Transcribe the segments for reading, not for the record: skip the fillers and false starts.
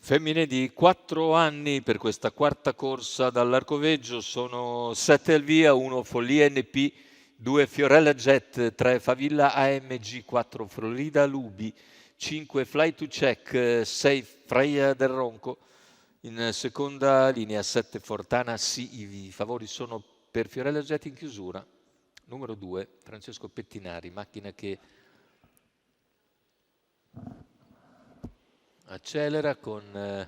Femmine di 4 anni per questa quarta corsa dall'Arcoveggio, sono 7 al via, 1 Follia NP, 2 Fiorella Jet, 3 Favilla AMG, 4 Florida Lubi, 5 Fly to Check, 6 Freia del Ronco, in seconda linea 7 Fortana CIV. I favori sono per Fiorella Jet in chiusura, numero 2 Francesco Pettinari, macchina che accelera con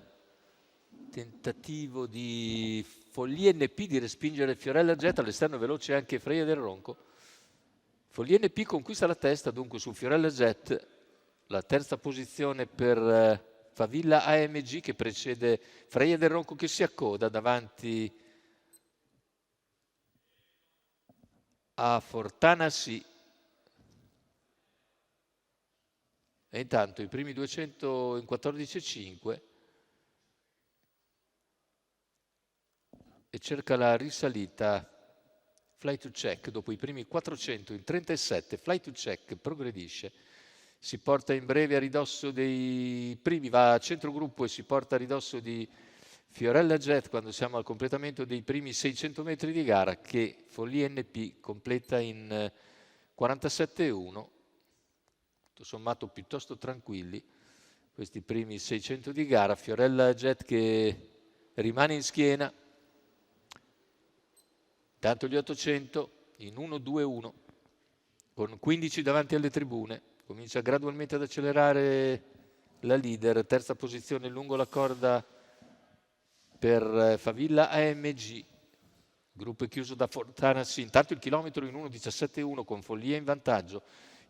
tentativo di Follia NP di respingere Fiorella Jet, all'esterno veloce anche Freia del Ronco. Follia NP conquista la testa dunque su Fiorella Jet, la terza posizione per Favilla AMG che precede Freia del Ronco che si accoda davanti a Fortana Sì. E intanto i primi 200 in 14,5 e cerca la risalita Fly to Check dopo i primi 400 in 37. Fly to Check progredisce, si porta in breve a ridosso dei primi, va a centrogruppo e si porta a ridosso di Fiorella Jet quando siamo al completamento dei primi 600 metri di gara che Follia NP completa in 47,1. tutto sommato piuttosto tranquilli questi primi 600 di gara. Fiorella Jet che rimane in schiena, tanto gli 800 in 1-2-1 con 15 davanti alle tribune, comincia gradualmente ad accelerare la leader, terza posizione lungo la corda per Favilla AMG, gruppo è chiuso da Fontana Sì. Intanto il chilometro in 1:17,1 con Follia in vantaggio,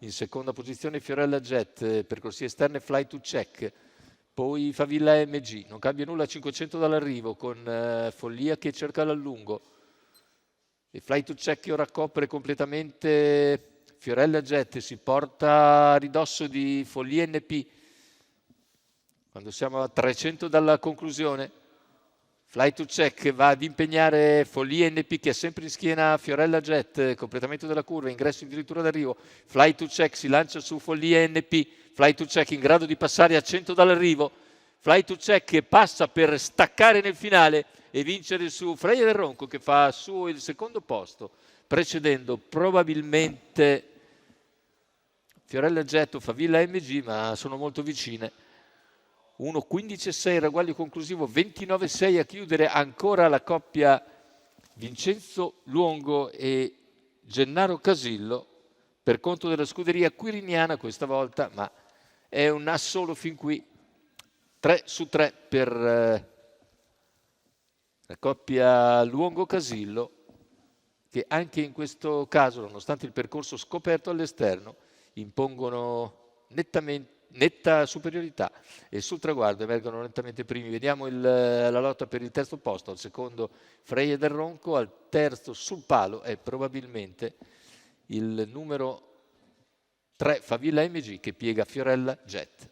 in seconda posizione Fiorella Jet, percorsi esterne Fly to Check, poi Favilla AMG, non cambia nulla a 500 dall'arrivo con Follia che cerca l'allungo e Fly to Check che ora copre completamente Fiorella Jet, si porta a ridosso di Follia NP quando siamo a 300 dalla conclusione. Fly to Check va ad impegnare Follia NP che è sempre in schiena Fiorella Jet, completamento della curva, ingresso addirittura d'arrivo. Fly to Check si lancia su Follia NP, Fly to Check in grado di passare a 100 dall'arrivo. Fly to Check che passa per staccare nel finale e vincere su Freia del Ronco che fa suo il secondo posto, precedendo probabilmente Fiorella Jet o Favilla AMG, ma sono molto vicine. 1:15,6 ragguaglio conclusivo, 29,6 a chiudere ancora la coppia Vincenzo Luongo e Gennaro Casillo per conto della scuderia quiriniana questa volta, ma è un assolo fin qui. 3 su 3 per la coppia Luongo-Casillo che anche in questo caso, nonostante il percorso scoperto all'esterno, impongono netta superiorità e sul traguardo emergono nettamente primi. Vediamo la lotta per il terzo posto, al secondo Freia del Ronco, al terzo sul palo è probabilmente il numero 3 Favilla MG che piega Fiorella Jet.